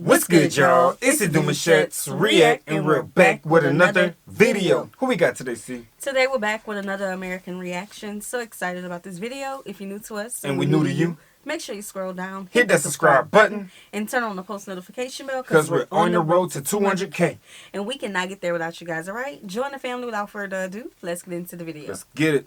What's good, y'all? It's the Demouchet REACT, and we're back with another video. Who we got today, C? Today we're back with another American reaction. So excited about this video. If you're new to us and we new to you, make sure you scroll down, hit that subscribe button, and turn on the post notification bell because we're on the road to 200K. And we cannot get there without you guys, alright? Join the family without further ado. Let's get into the video. Let's get it.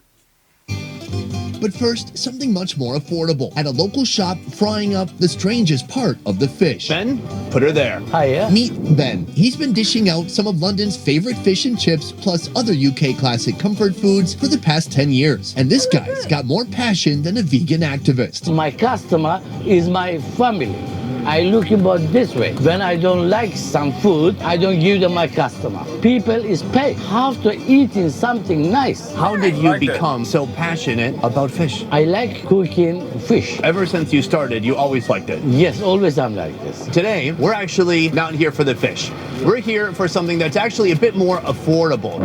But first, something much more affordable. At a local shop, frying up the strangest part of the fish. Ben, put her there. Hiya. Meet Ben. He's been dishing out some of London's favorite fish and chips, plus other UK classic comfort foods for the past 10 years. And this guy's got more passion than a vegan activist. My customer is my family. I look about this way. When I don't like some food, I don't give them my customer. People is paid after eating something nice. How did you become so passionate about fish? I like cooking fish. Ever since you started, you always liked it. Yes, always I'm like this. Today, we're actually not here for the fish. We're here for something that's actually a bit more affordable.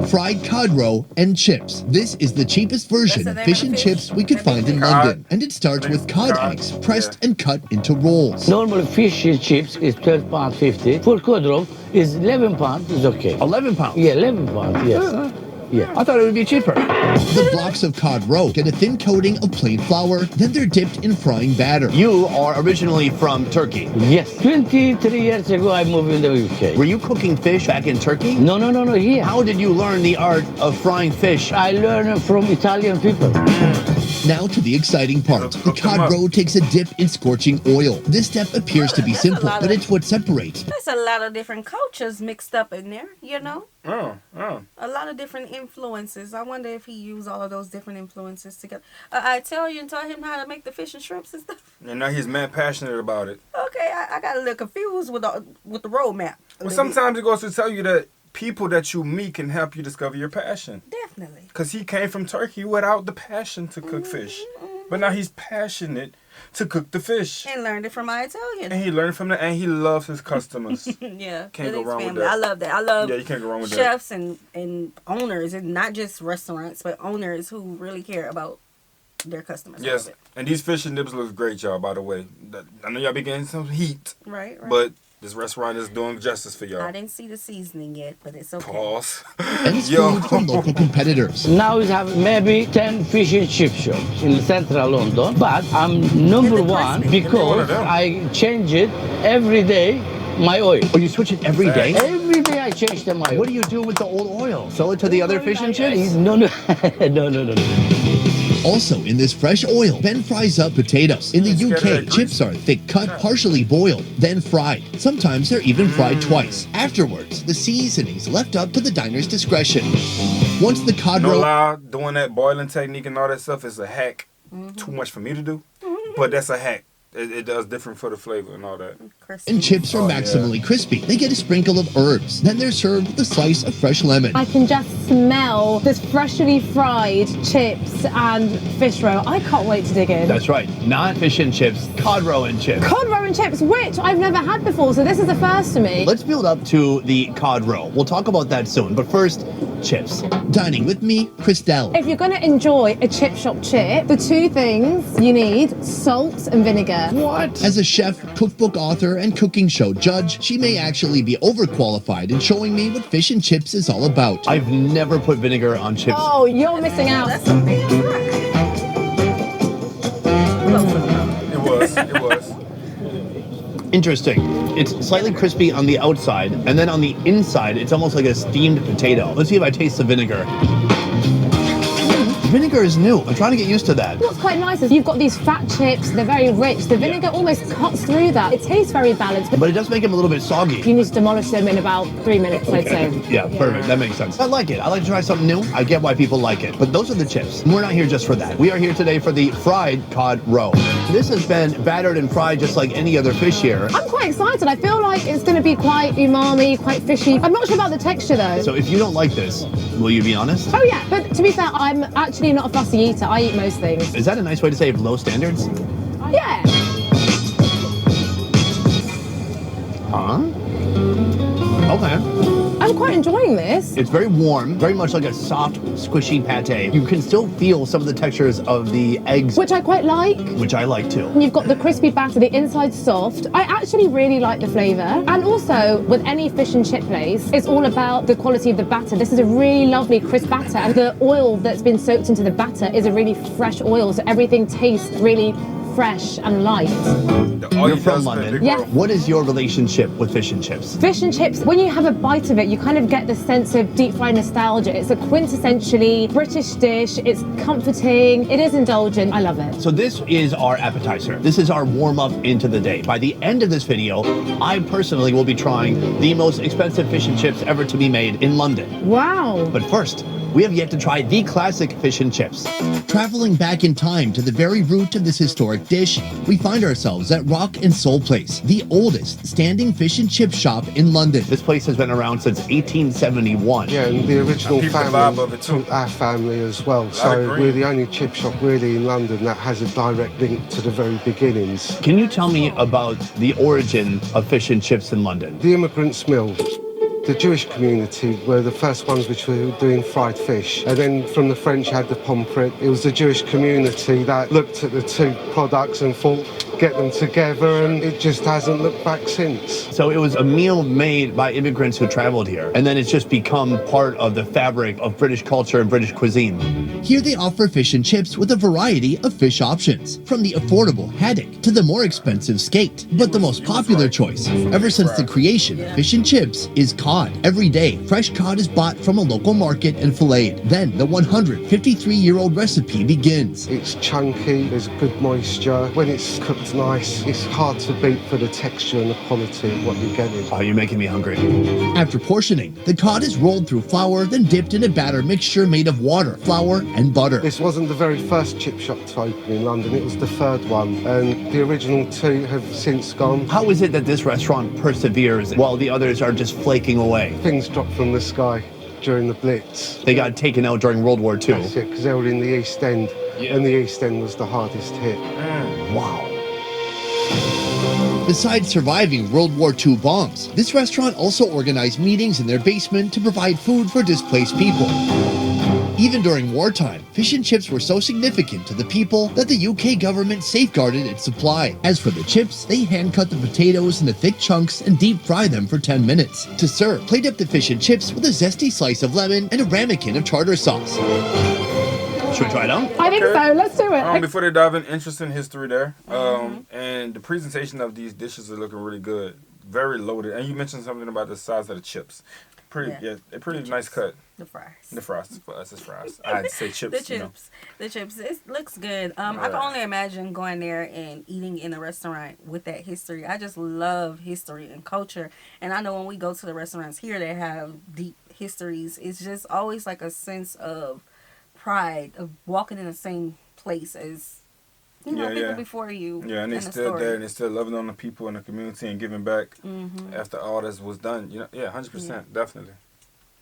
Fried cod roe and chips. This is the cheapest version of fish and chips we could find in London. And it starts with cod eggs pressed and cut into rolls. Normal fish and chips is £12.50. For cod roe is £11. Is okay. £11? Yeah, £11. Yes. Yeah. I thought it would be cheaper. The blocks of cod roe get a thin coating of plain flour, then they're dipped in frying batter. You are originally from Turkey. Yes. 23 years ago, I moved in the UK. Were you cooking fish back in Turkey? No, here. How did you learn the art of frying fish? I learned from Italian people. Now to the exciting part. The cod roe takes a dip in scorching oil. This step appears to be simple, but it's what separates. There's a lot of different cultures mixed up in there, you know? A lot of different influences. I wonder if he used all of those different influences together. I tell you and taught him how to make the fish and shrimps and stuff. And now he's mad passionate about it. Okay, I got a little confused with the roadmap. Well, sometimes it goes to tell you that people that you meet can help you discover your passion. Definitely. Because he came from Turkey without the passion to cook fish. But now he's passionate to cook the fish. And learned it from my Italian. And he learned from that, and he loves his customers. Yeah. Can't go wrong with family. that. I love that. I love you can't go wrong with chefs and owners, and not just restaurants, but owners who really care about their customers. Yes. And these fish and dips look great, y'all, by the way. I know y'all be getting some heat. Right. But this restaurant is doing justice for y'all. I didn't see the seasoning yet, but it's okay. Pause. And it's food from local competitors. Now we have maybe 10 fish and chip shops in central London, but I'm number one because I change it every day, my oil. Oh, you switch it every day? Every day I change the my oil. What do you do with the old oil? Sell it to the other fish and chips? No. No. Also, in this fresh oil, Ben fries up potatoes. In the UK, chips are thick cut, partially boiled, then fried. Sometimes they're even fried twice. Afterwards, the seasoning's left up to the diner's discretion. Once the cod roe... doing that boiling technique and all that stuff is a hack. Too much for me to do, but that's a hack. It does different for the flavor and all that. And chips are maximally crispy. They get a sprinkle of herbs. Then they're served with a slice of fresh lemon. I can just smell this freshly fried chips and fish roe. I can't wait to dig in. That's right. Not fish and chips, cod roe and chips. Cod roe and chips, which I've never had before, so this is the first to me. Let's build up to the cod roe. We'll talk about that soon, but first, chips. Dining with me, Christelle. If you're going to enjoy a chip shop chip, the two things you need, salt and vinegar. What? As a chef, cookbook author, and cooking show judge, she may actually be overqualified in showing me what fish and chips is all about. I've never put vinegar on chips. Oh, you're missing out. That's a big It was. Interesting. It's slightly crispy on the outside, and then on the inside, it's almost like a steamed potato. Let's see if I taste the vinegar. Vinegar is new. I'm trying to get used to that. What's quite nice is you've got these fat chips, they're very rich. The vinegar almost cuts through that. It tastes very balanced. But it does make them a little bit soggy. You need to demolish them in about 3 minutes, I'd say. Yeah, perfect. That makes sense. I like it. I like to try something new. I get why people like it. But those are the chips. We're not here just for that. We are here today for the fried cod roe. This has been battered and fried just like any other fish here. I'm quite excited. I feel like it's going to be quite umami, quite fishy. I'm not sure about the texture though. So if you don't like this, will you be honest? Oh yeah, but to be fair, I'm actually not a fussy eater. I eat most things. Is that a nice way to say low standards? Yeah. Huh? Okay. I'm quite enjoying this. It's very warm, very much like a soft, squishy pate. You can still feel some of the textures of the eggs, Which I quite like. which I like too. You've got the crispy batter, the inside soft. I actually really like the flavour. And also, with any fish and chip place, it's all about the quality of the batter. This is a really lovely crisp batter, and the oil that's been soaked into the batter is a really fresh oil, so everything tastes really fresh and light. You're from London. Yes. What is your relationship with fish and chips? Fish and chips, when you have a bite of it, you kind of get the sense of deep fried nostalgia. It's a quintessentially British dish. It's comforting. It is indulgent. I love it. So this is our appetizer. This is our warm-up into the day. By the end of this video, I personally will be trying the most expensive fish and chips ever to be made in London. Wow. But first, we have yet to try the classic fish and chips. Traveling back in time to the very root of this historic dish, we find ourselves at Rock and Soul Place, the oldest standing fish and chip shop in London. This place has been around since 1871. Yeah, and the original Keep the vibe family of it too. took our family as well. Lot So of green. we're the only chip shop really in London that has a direct link to the very beginnings. Can you tell me about the origin of fish and chips in London? The immigrants' mill. The Jewish community were the first ones which were doing fried fish. And then from the French had the pomfret. It was the Jewish community that looked at the two products and thought, get them together, and it just hasn't looked back since. So it was a meal made by immigrants who traveled here, and then it's just become part of the fabric of British culture and British cuisine. Here they offer fish and chips with a variety of fish options, from the affordable haddock to the more expensive skate. But the most popular choice, ever since the creation of fish and chips, is cod. Every day, fresh cod is bought from a local market and filleted. Then the 153-year-old recipe begins. It's chunky, there's good moisture. When it's cooked nice, it's hard to beat for the texture and the quality of what you're getting. Oh, you're making me hungry. After portioning, the cod is rolled through flour, then dipped in a batter mixture made of water, flour, and butter. This wasn't the very first chip shop to open in London, it was the third one, and the original two have since gone. How is it that this restaurant perseveres while the others are just flaking away? Things dropped from the sky during the Blitz. They got taken out during World War II. That's it, because they were in the East End, and the East End was the hardest hit. Wow. Besides surviving World War II bombs, this restaurant also organized meetings in their basement to provide food for displaced people. Even during wartime, fish and chips were so significant to the people that the UK government safeguarded its supply. As for the chips, they hand-cut the potatoes into thick chunks and deep-fry them for 10 minutes. To serve, plate up the fish and chips with a zesty slice of lemon and a ramekin of tartar sauce. Should we try it out? I think so. Let's do it. Before they dive in, interesting history there. And the presentation of these dishes are looking really good. Very loaded. And you mentioned something about the size of the chips. They're pretty nice cut. The fries. The fries. For us, it's fries. I had to say chips. The chips. The chips. It looks good. I can only imagine going there and eating in a restaurant with that history. I just love history and culture. And I know when we go to the restaurants here that have deep histories, it's just always like a sense of pride of walking in the same place as people before you. Yeah, and they still there, and they still loving on the people in the community and giving back after all this was done. 100%, definitely.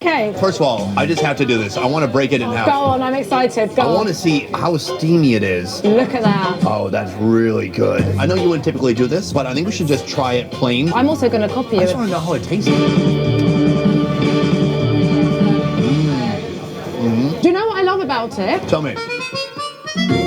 Okay. First of all, I just have to do this. I want to break it in half. Go on, I'm excited. Go on. I want to see how steamy it is. Look at that. Oh, that's really good. I know you wouldn't typically do this, but I think we should just try it plain. I'm also going to copy I you. just want to know how it tastes. Do you know what I love about it? Tell me.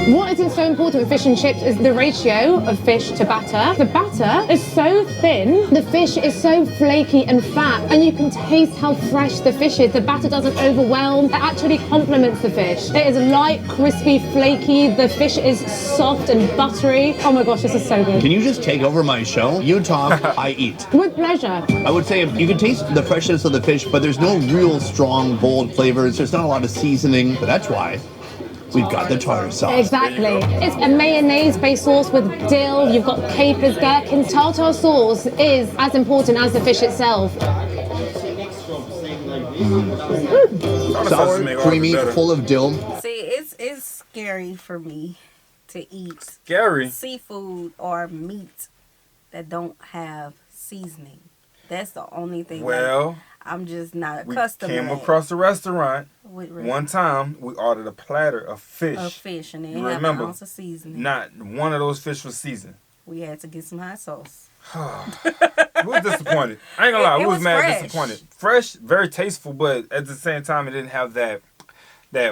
What is so important with fish and chips is the ratio of fish to batter. The batter is so thin, the fish is so flaky and fat, and you can taste how fresh the fish is. The batter doesn't overwhelm, it actually complements the fish. It is light, crispy, flaky, the fish is soft and buttery. Oh my gosh, this is so good. Can you just take over my show? You talk, I eat. With pleasure. I would say you can taste the freshness of the fish, but there's no real strong, bold flavors. There's not a lot of seasoning, but that's why we've got the tartar sauce. Exactly. It's a mayonnaise-based sauce with dill. You've got capers, gherkins. Tartar sauce is as important as the fish itself. Sour, creamy, full of dill. See, it's scary for me to eat seafood or meat that don't have seasoning. That's the only thing. Well, I'm just not accustomed. We came to that. across the restaurant one time. We ordered a platter of fish. And you it had an remember? ounce of seasoning. Not one of those fish was seasoned. We had to get some hot sauce. I was disappointed. I ain't gonna lie, I was mad fresh. disappointed. Fresh, very tasteful, but at the same time, it didn't have that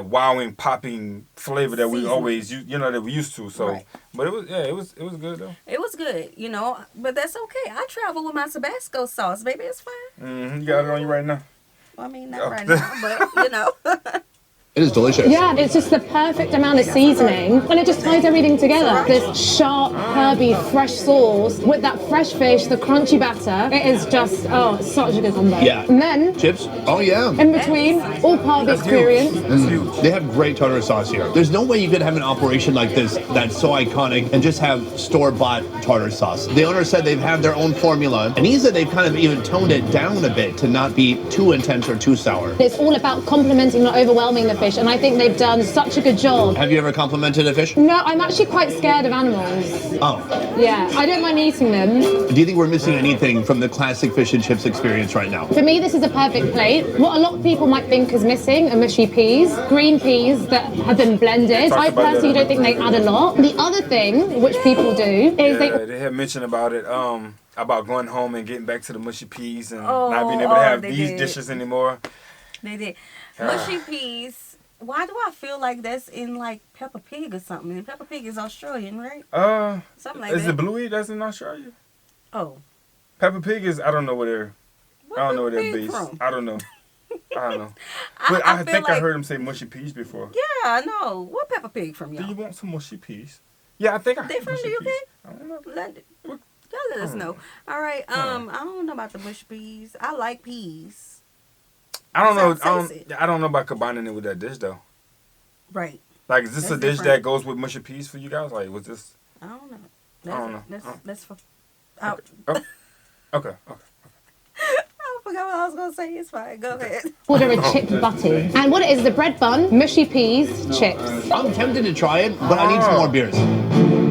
wowing, popping flavor that we always that we used to. So, but it was good though. It was good, but that's okay. I travel with my Tabasco sauce, baby. It's fine. You got it on you right now. Well, I mean, not right now, but It is delicious. Yeah, it's just the perfect amount of seasoning, and it just ties everything together. This sharp, herby, fresh sauce with that fresh fish, the crunchy batter. It is just, it's such a good combo. Yeah. And then, Chips? Oh, yeah. in between, all part of the experience. They have great tartar sauce here. There's no way you could have an operation like this that's so iconic and just have store-bought tartar sauce. The owner said they've had their own formula, and he said they've kind of even toned it down a bit to not be too intense or too sour. It's all about complementing, not overwhelming the fish, and I think they've done such a good job. Have you ever complimented a fish? No, I'm actually quite scared of animals. Oh. Yeah, I don't mind eating them. Do you think we're missing anything from the classic fish and chips experience right now? For me, this is a perfect plate. What a lot of people might think is missing are mushy peas, green peas that have been blended. I personally don't think they add a lot. The other thing, which people do, is they had mentioned about it, about going home and getting back to the mushy peas and not being able to have these dishes anymore. They did. Mushy peas. Why do I feel like that's in like Peppa Pig or something? And Peppa Pig is Australian, right? Something like that. Is it Bluey that's in Australia? Oh. Peppa Pig is, I don't know where they're based. From? I don't know. But I think I heard him say mushy peas before. Yeah, I know. What Peppa Pig from y'all? Do you want some mushy peas? Yeah, I think I heard They from the UK? peas. I don't know. London. Y'all let us know. All right. I don't know about the mushy peas. I like peas. I don't know. I don't know about combining it with that dish though. Right. Like, is this a dish that goes with mushy peas for you guys? Like, was this? I don't know. I don't know. That's for. Okay. Okay. I forgot what I was gonna say. It's fine. Go ahead. order a chip butty. And what it is, the bread bun, mushy peas, chips. I'm tempted to try it, but I need some more beers.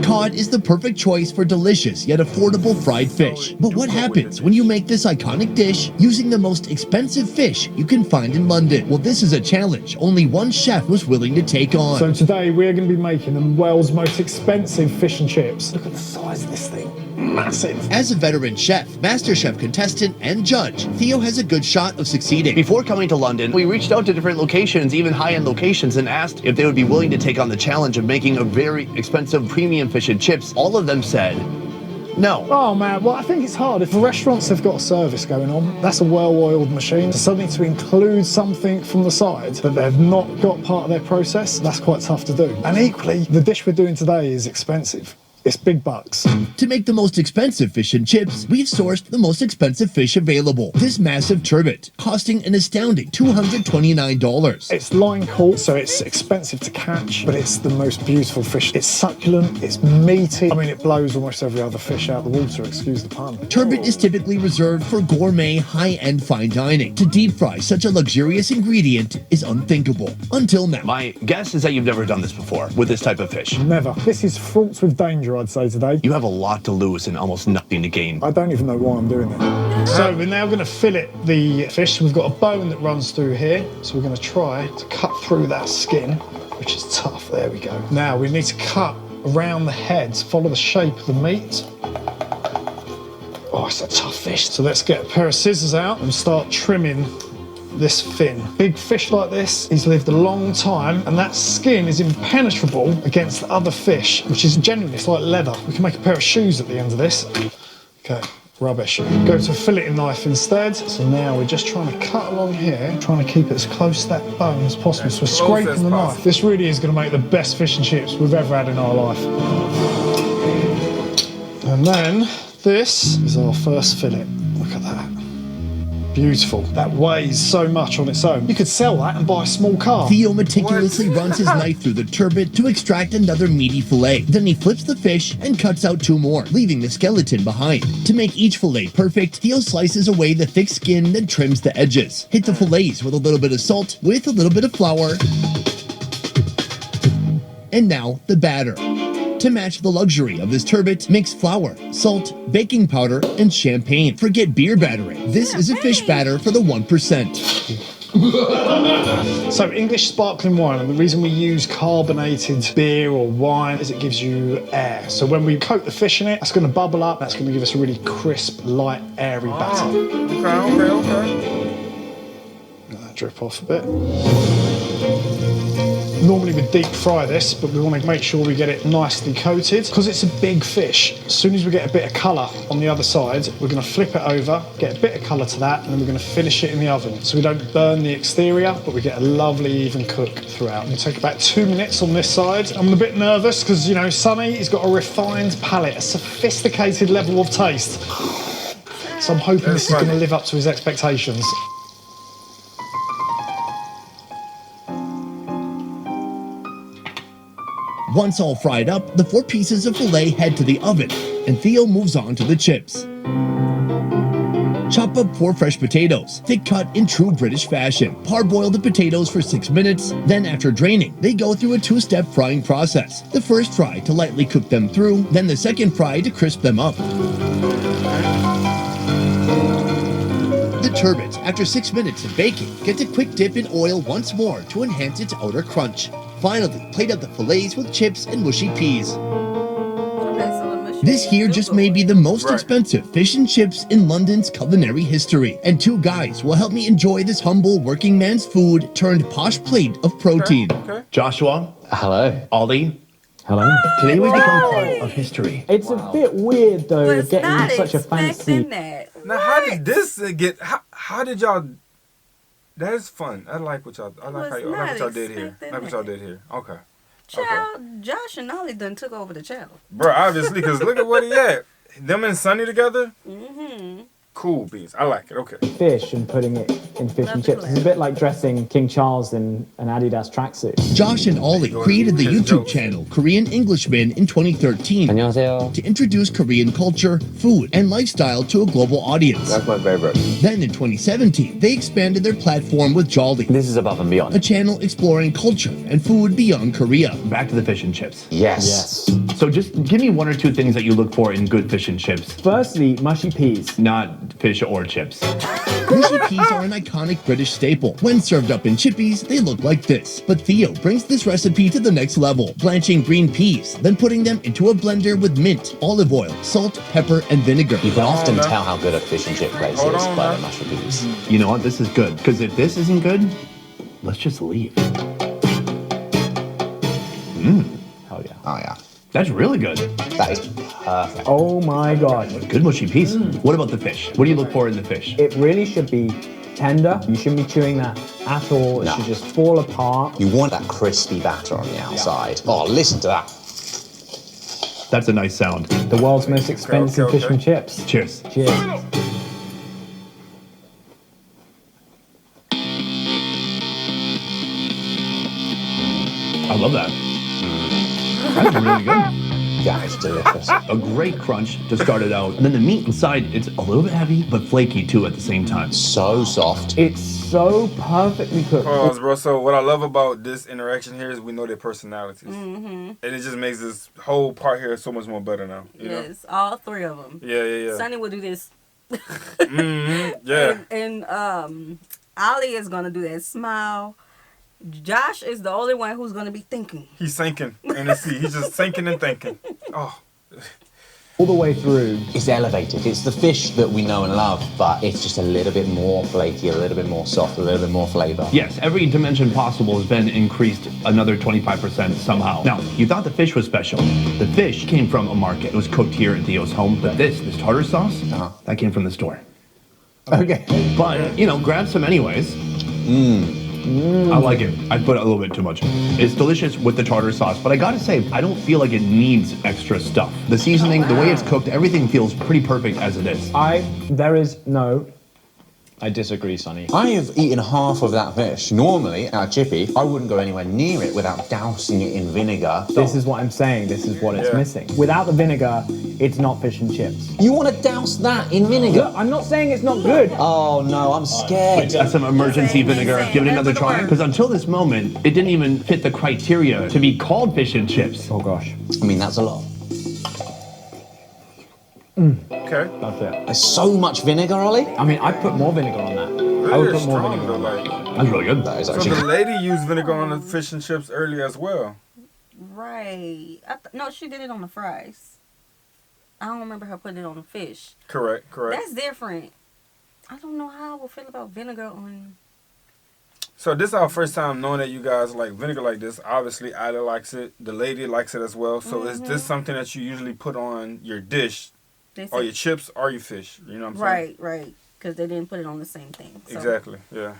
Cod is the perfect choice for delicious yet affordable fried fish. But what happens when you make this iconic dish using the most expensive fish you can find in London? Well, this is a challenge only one chef was willing to take on. So today we're going to be making the world's most expensive fish and chips. Look at the size of this thing. Massive. As a veteran chef, master chef contestant, and judge, Theo has a good shot of succeeding. Before coming to London, we reached out to different locations, even high-end locations, and asked if they would be willing to take on the challenge of making a very expensive premium fish and chips. All of them said no. Oh man, well I think it's hard. If the restaurants have got a service going on, that's a well-oiled machine. So suddenly to include something from the side that they've not got part of their process, that's quite tough to do. And equally, the dish we're doing today is expensive. It's big bucks. To make the most expensive fish and chips, we've sourced the most expensive fish available. This massive turbot, costing an astounding $229. It's line caught, so it's expensive to catch, but it's the most beautiful fish. It's succulent, it's meaty. I mean, it blows almost every other fish out of the water, excuse the pun. Turbot is typically reserved for gourmet, high-end fine dining. To deep fry such a luxurious ingredient is unthinkable. Until now. My guess is that you've never done this before with this type of fish. Never. This is fraught with danger, I'd say today. You have a lot to lose and almost nothing to gain. I don't even know why I'm doing it. So we're now going to fillet the fish. We've got a bone that runs through here, so we're going to try to cut through that skin, which is tough. There we go. Now we need to cut around the head, follow the shape of the meat. Oh, it's a tough fish. So let's get a pair of scissors out and start trimming this fin. Big fish like this, he's lived a long time, and that skin is impenetrable against the other fish, which is genuinely, it's like leather. We can make a pair of shoes at the end of this. Okay, rubbish. Go to a filleting knife instead. So now we're just trying to cut along here, trying to keep it as close to that bone as possible. So we're scraping the knife. This really is going to make the best fish and chips we've ever had in our life. And then this is our first fillet. Look at that. Beautiful. That weighs so much on its own. You could sell that and buy a small car. Theo meticulously runs his knife through the turbot to extract another meaty fillet. Then he flips the fish and cuts out two more, leaving the skeleton behind. To make each fillet perfect, Theo slices away the thick skin, then trims the edges. Hit the fillets with a little bit of salt, with a little bit of flour. And now, the batter. To match the luxury of this turbot, mix flour, salt, baking powder, and champagne. Forget beer battering. This is a fish batter for the 1%. So English sparkling wine, and the reason we use carbonated beer or wine is it gives you air. So when we coat the fish in it, that's going to bubble up. That's going to give us a really crisp, light, airy batter. Okay. Drip off a bit. Normally we deep fry this, but we want to make sure we get it nicely coated. Because it's a big fish, as soon as we get a bit of colour on the other side, we're going to flip it over, get a bit of colour to that, and then we're going to finish it in the oven. So we don't burn the exterior, but we get a lovely even cook throughout. It'll take about 2 minutes on this side. I'm a bit nervous because, you know, Sonny, he's got a refined palate, a sophisticated level of taste. So I'm hoping this is going to live up to his expectations. Once all fried up, the 4 pieces of filet head to the oven, and Theo moves on to the chips. Chop up 4 fresh potatoes, thick cut in true British fashion. Parboil the potatoes for 6 minutes, then after draining, they go through a 2-step frying process. The first fry to lightly cook them through, then the second fry to crisp them up. The turbot, after 6 minutes of baking, gets a quick dip in oil once more to enhance its outer crunch. Finally, plate up the fillets with chips and mushy peas. This here just may be the most expensive fish and chips in London's culinary history. And 2 guys will help me enjoy this humble working man's food turned posh plate of protein. Joshua. Hello. Ollie. Hello. Today we become part of history. It's a bit weird though, getting such a fancy... Now, how did this get? How did y'all? That is fun. I like what y'all. I like what y'all did here. I like what y'all did here. Okay. Child, Josh and Ollie done took over the channel. Bro, obviously, because look at what he had. Them and Sonny together. Cool beans. I like it. Okay. Fish and putting it in fish and chips. It's a bit like dressing King Charles in an Adidas tracksuit. Josh and Ollie created the YouTube channel Korean Englishmen in 2013 안녕하세요. to introduce Korean culture, food, and lifestyle to a global audience. That's my favorite. Then in 2017, they expanded their platform with Jolly, This is above and beyond. a channel exploring culture and food beyond Korea. Back to the fish and chips. Yes. So just give me 1 or 2 things that you look for in good fish and chips. Firstly, mushy peas. Not fish or chips. Mushy peas are an iconic British staple. When served up in chippies, they look like this. But Theo brings this recipe to the next level, blanching green peas, then putting them into a blender with mint, olive oil, salt, pepper, and vinegar. You can often tell how good a fish and chip place is by the mushy peas. You know what? This is good. Because if this isn't good, let's just leave. Hell yeah. Oh yeah. That's really good. That is perfect. Oh my god. Good mushy peas. What about the fish? What do you look for in the fish? It really should be tender. You shouldn't be chewing that at all. It No. should just fall apart. You want that crispy batter on the outside. Oh, listen to that. That's a nice sound. The world's most expensive fish and chips. Cheers. Cheers. I love that. That's really good. Yeah, it's delicious. A great crunch to start it out. And then the meat inside, it's a little bit heavy, but flaky too at the same time. So soft. It's so perfectly cooked. Pause, bro. So what I love about this interaction here is we know their personalities, and it just makes this whole part here so much more better now. You know? Yes, all 3 of them. Yeah. Sonny will do this. Yeah. And Ollie is gonna do that smile. Josh is the only one who's gonna be thinking. He's sinking in the sea. He's just sinking and thinking. Oh. All the way through. It's elevated. It's the fish that we know and love, but it's just a little bit more flaky, a little bit more soft, a little bit more flavor. Yes, every dimension possible has been increased another 25% somehow. Now, you thought the fish was special. The fish came from a market. It was cooked here at Theo's home, but this tartar sauce, that came from the store. Okay. But, you know, grab some anyways. I like it. I put a little bit too much. It's delicious with the tartar sauce, but I gotta say, I don't feel like it needs extra stuff. The seasoning, the way it's cooked, everything feels pretty perfect as it is. I disagree, Sonny. I have eaten half of that fish. Normally, at a chippy, I wouldn't go anywhere near it without dousing it in vinegar. This is what I'm saying. This is what it's missing. Without the vinegar, it's not fish and chips. You want to douse that in vinegar? Look, I'm not saying it's not good. Oh no, I'm scared. That's some emergency vinegar. Give it another try. Because until this moment, it didn't even fit the criteria to be called fish and chips. Oh gosh. I mean, that's a lot. Okay. That's it. There's so much vinegar, Ollie. I mean, I'd put more vinegar on that. I would put more vinegar on that. That's really good. That is So actually the lady used vinegar on the fish and chips earlier as well. Right. No, she did it on the fries. I don't remember her putting it on the fish. Correct. That's different. I don't know how I will feel about vinegar on... So this is our first time knowing that you guys like vinegar like this. Obviously, Ida likes it. The lady likes it as well. So is this something that you usually put on your dish, or your chips, or your fish? You know what I'm saying? Right. Because they didn't put it on the same thing. So. Exactly. Yeah.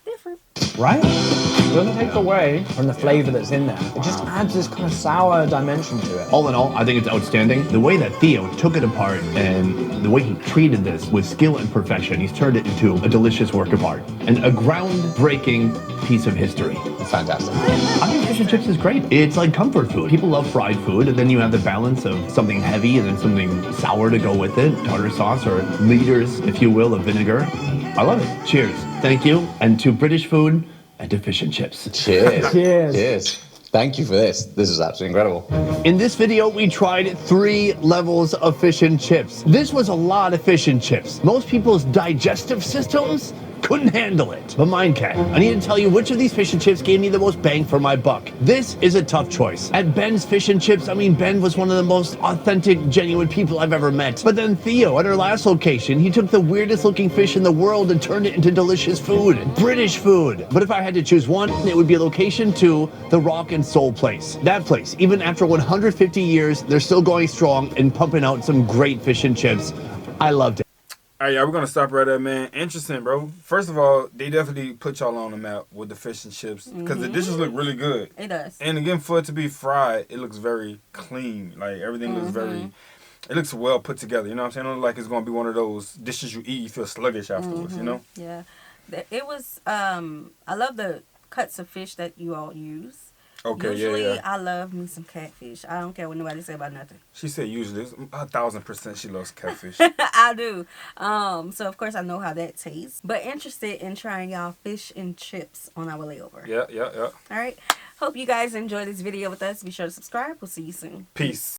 Different. Right? It doesn't take away from the flavour that's in there. It just adds this kind of sour dimension to it. All in all, I think it's outstanding. The way that Theo took it apart and the way he treated this with skill and perfection, he's turned it into a delicious work of art and a groundbreaking piece of history. It's fantastic. I think fish and chips is great. It's like comfort food. People love fried food, and then you have the balance of something heavy and then something sour to go with it. Tartar sauce, or liters, if you will, of vinegar. I love it. Cheers. Thank you. And to British food and to fish and chips. Cheers. Cheers. Cheers. Thank you for this. This is absolutely incredible. In this video, we tried 3 levels of fish and chips. This was a lot of fish and chips. Most people's digestive systems couldn't handle it, but mine can. I need to tell you which of these fish and chips gave me the most bang for my buck. This is a tough choice. At Ben's Fish and Chips, I mean, Ben was one of the most authentic, genuine people I've ever met. But then Theo, at our last location, he took the weirdest looking fish in the world and turned it into delicious food, British food. But if I had to choose one, it would be a location to the Rock and Soul place. That place, even after 150 years, they're still going strong and pumping out some great fish and chips. I loved it. All right, yeah, we're going to stop right there, man. Interesting, bro. First of all, they definitely put y'all on the map with the fish and chips because the dishes look really good. It does. And again, for it to be fried, it looks very clean. Like, everything looks very... It looks well put together, you know what I'm saying? It don't look like it's going to be one of those dishes you eat, you feel sluggish afterwards, you know? Yeah. It was... I love the cuts of fish that you all use. Okay, usually, yeah. I love me some catfish. I don't care what nobody say about nothing. She said usually. 1,000% she loves catfish. I do. So, of course, I know how that tastes. But interested in trying y'all fish and chips on our layover. Yeah. All right. Hope you guys enjoyed this video with us. Be sure to subscribe. We'll see you soon. Peace.